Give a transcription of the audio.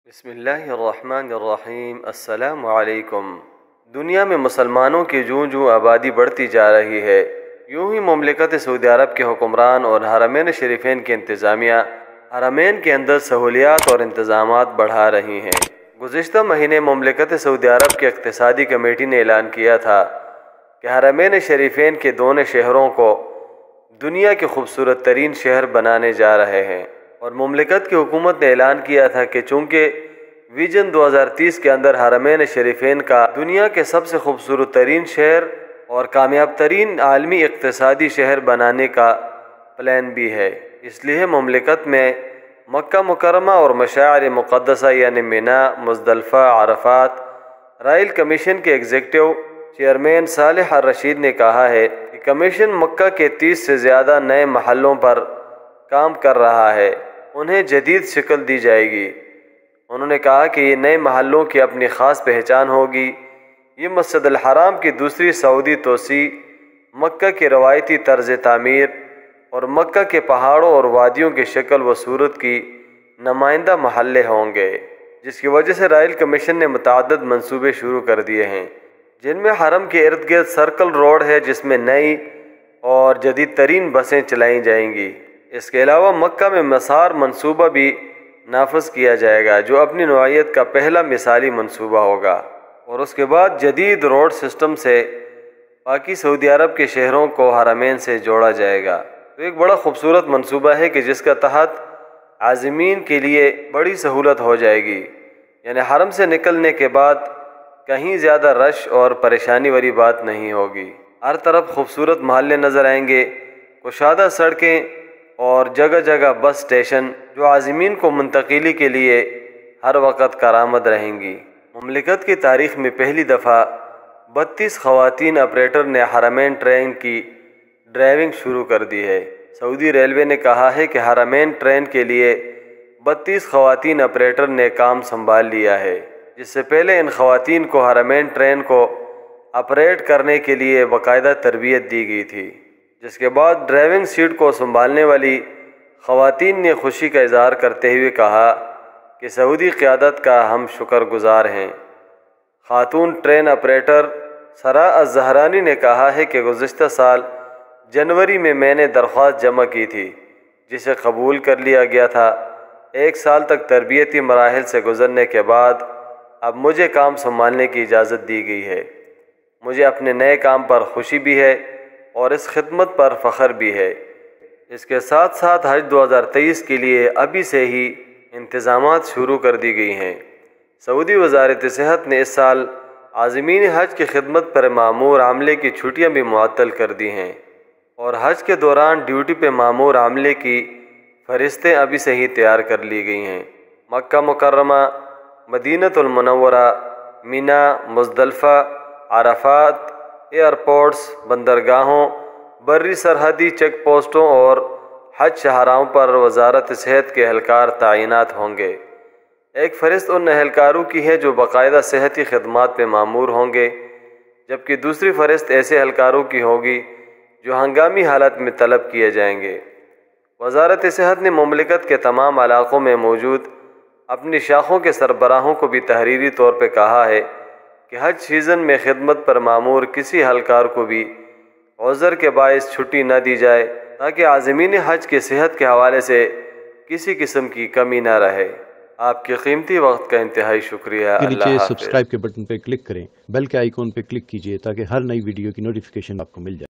बिस्मिल्लाहिर्रहमानिर्रहीम। अस्सलामु अलैकुम। दुनिया में मुसलमानों की जूं जूं आबादी बढ़ती जा रही है, यूं ही मुमलिकत सऊदी अरब के हुक्मरान और हरमैन शरीफैन की इंतज़ामिया हरमैन के अंदर सहूलियात और इंतज़ामात बढ़ा रही हैं। गुज़िश्ता महीने मुमलिकत सऊदी अरब की इक़्तिसादी कमेटी ने ऐलान किया था कि हरमैन शरीफैन के दोनों शहरों को दुनिया के खूबसूरत तरीन शहर बनाने जा रहे हैं। और मुमलिकत की हुकूमत ने ऐलान किया था कि चूँकि विजन 2030 के अंदर हरमैन शरीफैन का दुनिया के सबसे खूबसूरत तरीन शहर और कामयाब तरीन आलमी इक़्तिसादी शहर बनाने का प्लान भी है, इसलिए मुमलिकत में मक्का मुकरमा और मशाअर मुक़द्दसा यानी मिना, मुज़दलिफ़ा, अरफ़ात रॉयल कमीशन के एग्जीक्यूटिव चेयरमैन सालेह अल-रशीद ने कहा है कि कमीशन मक्का के 30 से ज़्यादा नए महलों पर काम कर रहा है, उन्हें जदीद शक्ल दी जाएगी। उन्होंने कहा कि ये नए महलों की अपनी ख़ास पहचान होगी। ये मस्जिद अल हराम की दूसरी सऊदी तोसी, मक्का की रवायती तर्ज तामीर और मक्का के पहाड़ों और वादियों की शक्ल व सूरत की नुमाइंदा महल्ले होंगे, जिसकी वजह से रॉयल कमीशन ने मुतअद्दिद मंसूबे शुरू कर दिए हैं, जिनमें हरम के इर्द गिर्द सर्कल रोड है जिसमें नई और जदीद तरीन बसें चलाई जाएंगी। इसके अलावा मक्का में मसार मंसूबा भी नाफज किया जाएगा, जो अपनी नौइयत का पहला मिसाली मंसूबा होगा। और उसके बाद जदीद रोड सिस्टम से बाकी सऊदी अरब के शहरों को हरमैन से जोड़ा जाएगा। तो एक बड़ा खूबसूरत मंसूबा है कि जिसका तहत आज़मीन के लिए बड़ी सहूलत हो जाएगी, यानी हरम से निकलने के बाद कहीं ज़्यादा रश और परेशानी वाली बात नहीं होगी। हर तरफ खूबसूरत महल्ले नज़र आएंगे, कुशादा सड़कें और जगह जगह बस स्टेशन जो आज़मीन को मुंतकिली के लिए हर वक्त करामद रहेंगी। मुमलिकत की तारीख़ में पहली दफ़ा 32 ख़वातीन ऑपरेटर ने हरमैन ट्रेन की ड्राइविंग शुरू कर दी है। सऊदी रेलवे ने कहा है कि हरमैन ट्रेन के लिए 32 ख़वातीन ऑपरेटर ने काम संभाल लिया है, जिससे पहले इन ख़वातीन को हरमैन ट्रेन को ऑपरेट करने के लिए बाकायदा तरबियत दी गई थी, जिसके बाद ड्राइविंग सीट को संभालने वाली ख़वातीन ने खुशी का इज़हार करते हुए कहा कि सऊदी क़यादत का हम शुक्रगुज़ार हैं। खातून ट्रेन ऑपरेटर सरा अज़हरानी ने कहा है कि गुज़िश्ता साल जनवरी में मैंने दरख्वास्त जमा की थी, जिसे कबूल कर लिया गया था। 1 साल तक तरबियती मराहिल से गुज़रने के बाद अब मुझे काम संभालने की इजाज़त दी गई है। मुझे अपने नए काम पर खुशी भी है और इस खिदमत पर फ़ख्र भी है। इसके साथ साथ हज 2023 के लिए अभी से ही इंतज़ामात शुरू कर दी गई हैं। सऊदी वज़ारत सेहत ने इस साल आज़मीन हज की खिदमत पर मामूर आमले की छुट्टियां भी मुअत्तल कर दी हैं और हज के दौरान ड्यूटी पे मामूर आमले की फ़हरिस्तें अभी से ही तैयार कर ली गई हैं। मक्का मुकर्रमा, मदीनतुल मुनव्वरा, मिना, मुज़दलिफ़ा, अरफ़ात, एयरपोर्ट्स, बंदरगाहों, बर्री सरहदी चेक पोस्टों और हज शाहराहों पर वजारत सेहत के एहलकार तैनात होंगे। एक फ़हरिस्त उन एहलकारों की है जो बाकायदा सेहती खदमात पे मामूर होंगे, जबकि दूसरी फ़हरिस्त ऐसे एहलकारों की होगी जो हंगामी हालत में तलब किए जाएंगे। वजारत सेहत ने मुमलिकत के तमाम इलाक़ों में मौजूद अपनी शाखों के सरबराहों को भी तहरीरी तौर पर कहा है कि हज सीज़न में खिदमत पर मामूर किसी एहलकार को भी औज़र के बायस छुट्टी न दी जाए, ताकि आज़मीन हज की सेहत के हवाले से किसी किस्म की कमी न रहे। आपके कीमती वक्त का इंतहाई शुक्रिया। नीचे सब्सक्राइब के बटन पर क्लिक करें, बेल के आइकॉन पर क्लिक कीजिए ताकि हर नई वीडियो की नोटिफिकेशन आपको मिल जाए।